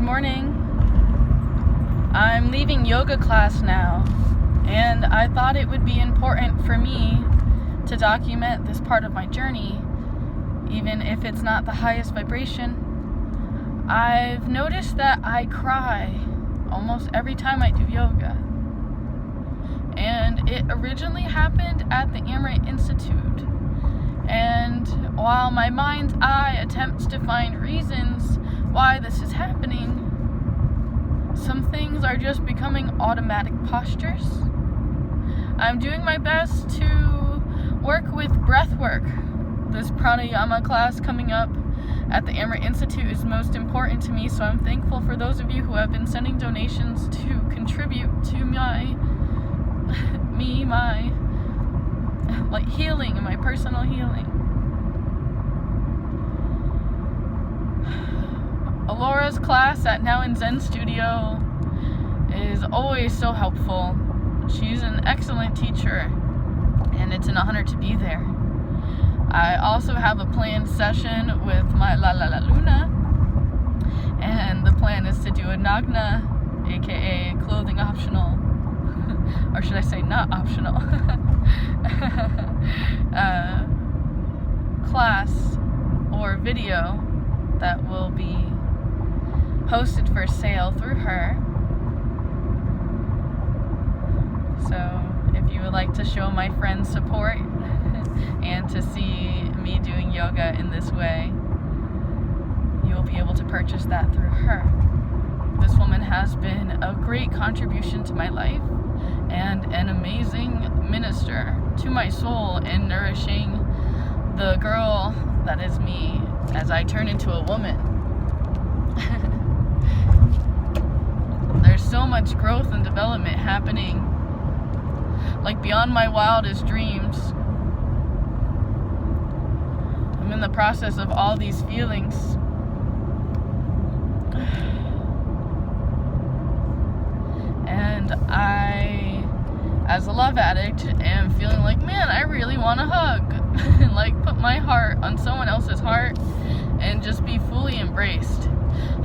morning. I'm leaving yoga class now, and I thought it would be important for me to document this part of my journey, even if it's not the highest vibration. I've noticed that I cry almost every time I do yoga. And it originally happened at the Amaranth Institute. And while my mind's eye attempts to find reasons why this is happening, some things are just becoming automatic postures. I'm doing my best to work with breath work. This pranayama class coming up at the Amaranth Institute is most important to me, so I'm thankful for those of you who have been sending donations to contribute to my healing and my personal healing. Alora's class at Now in Zen Studio is always so helpful. She's an excellent teacher, and it's an honor to be there. I also have a planned session with my La Luna, and the plan is to do a Nagna, aka clothing optional, or should I say not optional, class or video that will be hosted for sale through her. So if you would like to show my friends support and to see me doing yoga in this way, you will be able to purchase that through her. This woman has been a great contribution to my life and an amazing minister to my soul in nourishing the girl that is me as I turn into a woman. There's so much growth and development happening, like beyond my wildest dreams. I'm in the process of all these feelings. And I, as a love addict, am feeling like, man, I really want to hug. And like put my heart on someone else's heart and just be fully embraced.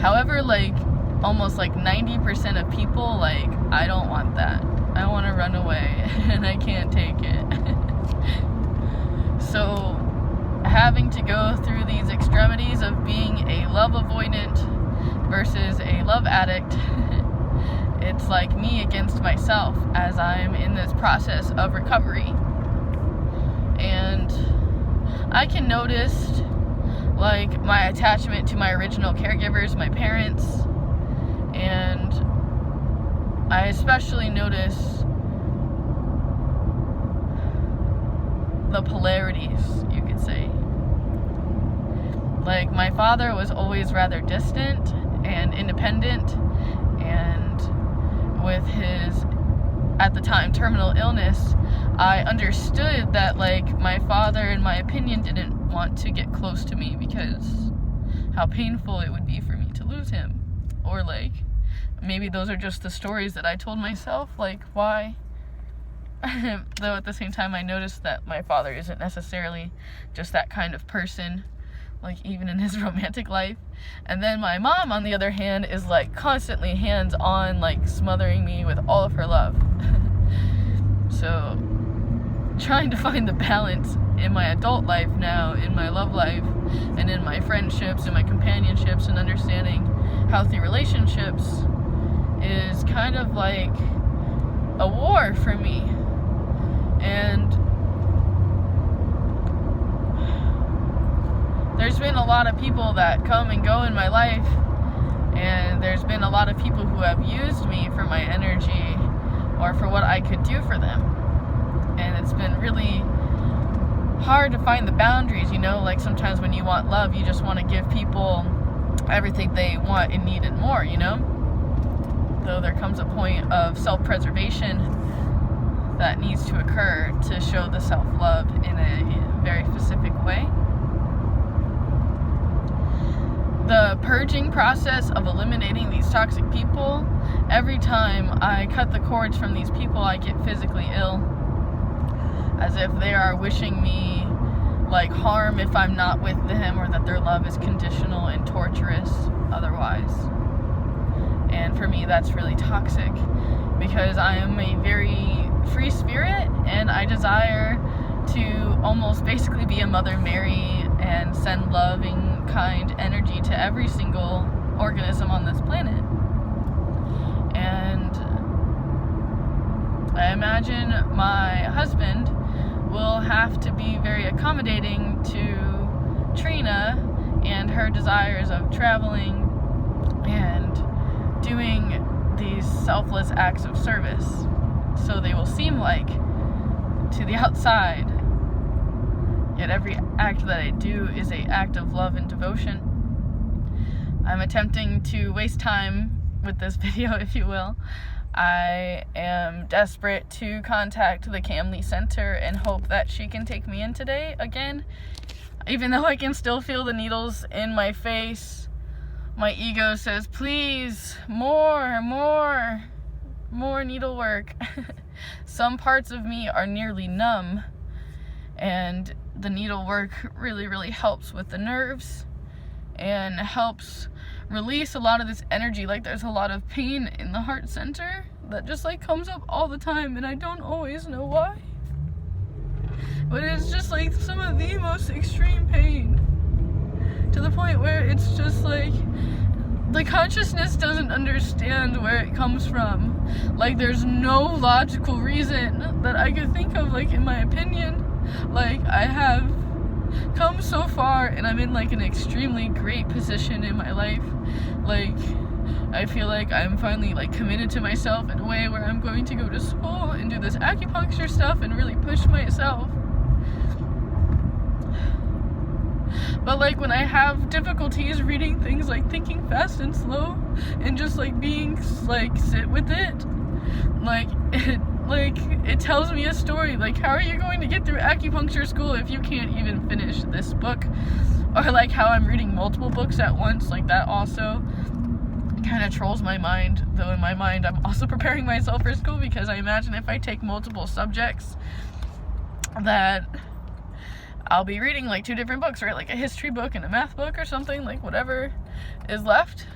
However, like almost like 90% of people, like, I don't want that. I want to run away and I can't take it. So having to go through these extremities of being a love avoidant versus a love addict, it's like me against myself as I'm in this process of recovery. And I can notice like my attachment to my original caregivers, my parents, and I especially notice the polarities, you could say. Like my father was always rather distant and independent, and with his, at the time, terminal illness, I understood that like my father, in my opinion, didn't want to get close to me because how painful it would be for me to lose him. Or like, maybe those are just the stories that I told myself, like why? Though at the same time I noticed that my father isn't necessarily just that kind of person, like even in his romantic life. And then my mom, on the other hand, is like constantly hands-on, like smothering me with all of her love. So trying to find the balance in my adult life now, in my love life, and in my friendships and my companionships, and understanding healthy relationships is kind of like a war for me. And there's been a lot of people that come and go in my life, and there's been a lot of people who have used me for my energy or for what I could do for them. And it's been really hard to find the boundaries, you know, like sometimes when you want love, you just want to give people everything they want and need and more, you know? Though there comes a point of self-preservation that needs to occur to show the self-love in a very specific way. The purging process of eliminating these toxic people, every time I cut the cords from these people, I get physically ill. As if they are wishing me like harm if I'm not with them, or that their love is conditional and torturous otherwise. And for me, that's really toxic, because I am a very free spirit, and I desire to almost basically be a Mother Mary and send loving, kind energy to every single organism on this planet. And I imagine my husband will have to be very accommodating to Trina and her desires of traveling and doing these selfless acts of service, so they will seem like to the outside, yet every act that I do is an act of love and devotion. I'm attempting to waste time with this video, if you will. I am desperate to contact the Camley Center and hope that she can take me in today again. Even though I can still feel the needles in my face, my ego says, please, more needlework. Some parts of me are nearly numb, and the needlework really helps with the nerves and helps release a lot of this energy. Like, there's a lot of pain in the heart center that just like comes up all the time, and I don't always know why. But it's just like some of the most extreme pain, to the point where it's just like the consciousness doesn't understand where it comes from. Like, there's no logical reason that I could think of, like, in my opinion. Like, I have come so far, and I'm in like an extremely great position in my life. Like, I feel like I'm finally like committed to myself in a way where I'm going to go to school and do this acupuncture stuff and really push myself. But like, when I have difficulties reading things like Thinking Fast and Slow and just like being like sit with it, it tells me a story. Like, how are you going to get through acupuncture school if you can't even finish this book? Or like how I'm reading multiple books at once, like that also kind of trolls my mind. Though in my mind I'm also preparing myself for school, because I imagine if I take multiple subjects that I'll be reading like 2 different books, right? Like a history book and a math book or something, like whatever is left.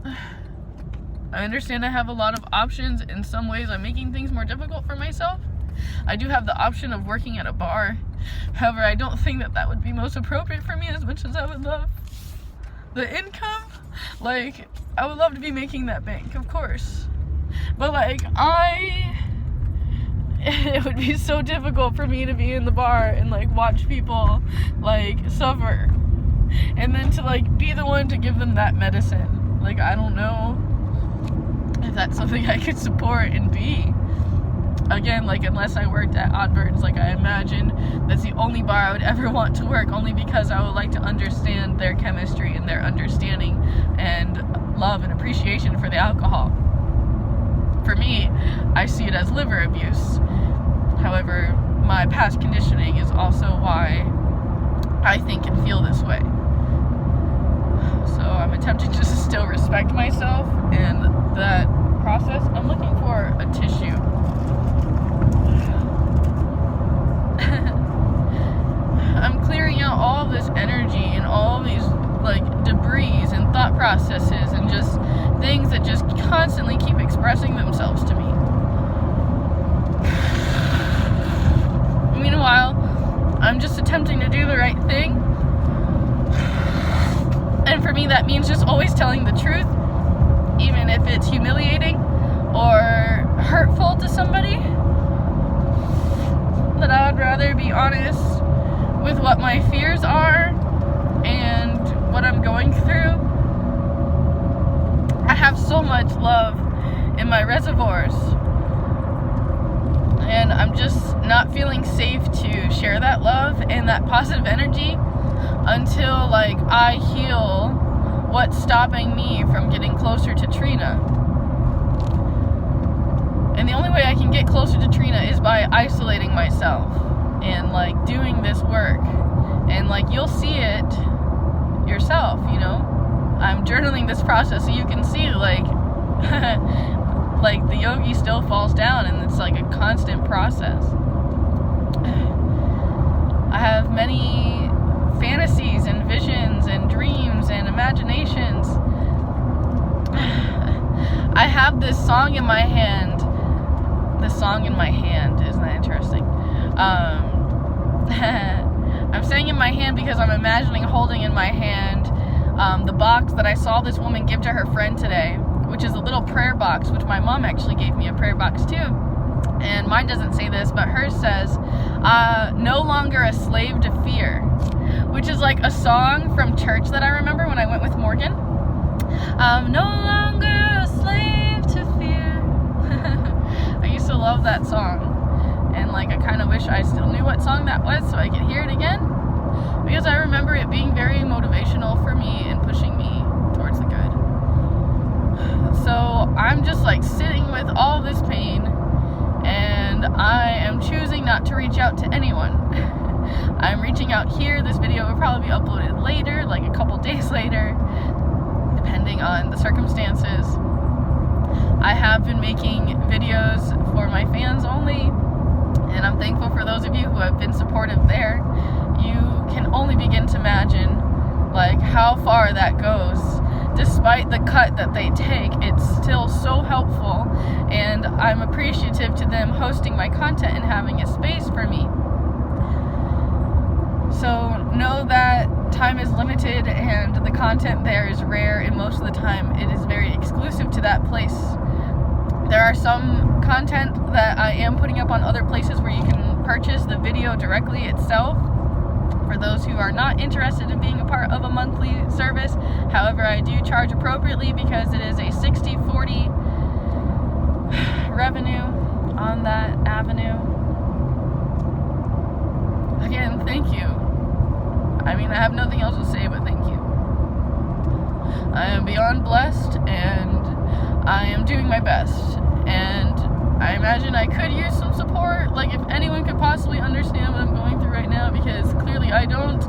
I understand I have a lot of options. In some ways I'm making things more difficult for myself. I do have the option of working at a bar. However, I don't think that that would be most appropriate for me, as much as I would love the income. Like, I would love to be making that bank, of course. But like, it would be so difficult for me to be in the bar and like watch people like suffer, and then to like be the one to give them that medicine. Like, I don't know if that's something I could support and be. Again, like, unless I worked at Oddbirds, like, I imagine that's the only bar I would ever want to work, only because I would like to understand their chemistry and their understanding and love and appreciation for the alcohol. For me, I see it as liver abuse. However, my past conditioning is also why I think and feel this way. So I'm attempting to still respect myself and that process. I'm looking for a tissue. I'm clearing out all of this energy and all these like debris and thought processes and just things that just constantly keep expressing themselves to me. Meanwhile, I'm just attempting to do the right thing. And for me, that means just always telling the truth, even if it's humiliating or hurtful to somebody. That I would rather be honest with what my fears are and what I'm going through. I have so much love in my reservoirs, and I'm just not feeling safe to share that love and that positive energy until like I heal what's stopping me from getting closer to Trina. And the only way I can get closer to Trina is by isolating myself and like doing this work. And like, you'll see it yourself, you know. I'm journaling this process so you can see like like the yogi still falls down, and it's like a constant process. I have many fantasies and visions and dreams and imaginations I have this song in my hand. The song in my hand, isn't that interesting? I'm saying in my hand because I'm imagining holding in my hand the box that I saw this woman give to her friend today, which is a little prayer box, which my mom actually gave me a prayer box too. And mine doesn't say this, but hers says, no longer a slave to fear, which is like a song from church that I remember when I went with Morgan. I'm no longer a slave to fear. I used to love that song. And like, I kind of wish I still knew what song that was so I could hear it again. Because I remember it being very motivational for me and pushing me towards the good. So I'm just like sitting with all this pain, and I am choosing not to reach out to anyone. I'm reaching out here. This video will probably be uploaded later, like a couple days later, depending on the circumstances. I have been making videos for my fans only, and I'm thankful for those of you who have been supportive there. You can only begin to imagine like how far that goes. Despite the cut that they take, it's still so helpful, and I'm appreciative to them hosting my content and having a space for me. So know that time is limited and the content there is rare, and most of the time it is very exclusive to that place. There are some content that I am putting up on other places where you can purchase the video directly itself, for those who are not interested in being a part of a monthly service. However, I do charge appropriately because it is a 60-40 revenue on that avenue. Again, thank you. I mean, I have nothing else to say but thank you. I am beyond blessed, and I am doing my best. And I imagine I could use some support, like if anyone could possibly understand what I'm going through right now, because clearly I don't.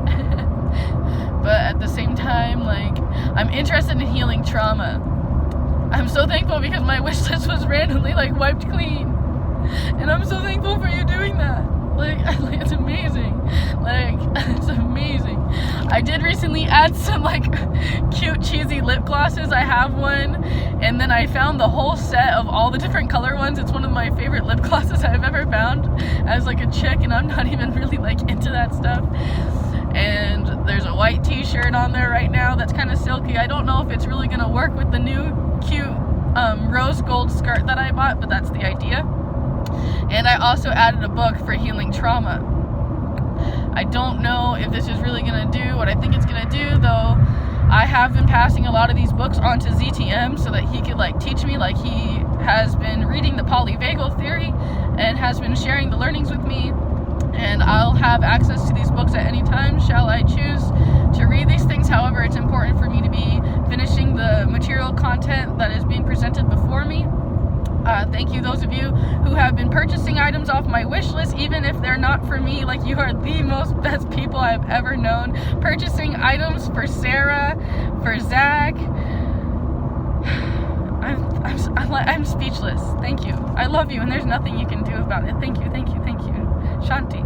But at the same time, like, I'm interested in healing trauma. I'm so thankful because my wish list was randomly like wiped clean, and I'm so thankful for you doing that. Like it's amazing. Like, it's amazing. I did recently add some like cute cheesy lip glosses. I have one, and then I found the whole set of all the different color ones. It's one of my favorite lip glosses I've ever found as like a chick, and I'm not even really like into that stuff. And there's a white t-shirt on there right now that's kind of silky. I don't know if it's really gonna work with the new cute rose gold skirt that I bought, but that's the idea. And I also added a book for healing trauma. I don't know if this is really going to do what I think it's going to do, though. I have been passing a lot of these books on to ZTM so that he could like teach me. Like, he has been reading the polyvagal theory and has been sharing the learnings with me, and I'll have access to these books at any time shall I choose to read these things. However, it's important for me to be finishing the material content that is being presented before me. Thank you, those of you who have been purchasing items off my wish list, even if they're not for me. Like, you are the most best people I've ever known. Purchasing items for Sarah, for Zach. I'm speechless. Thank you. I love you, and there's nothing you can do about it. Thank you, thank you, thank you. Shanti.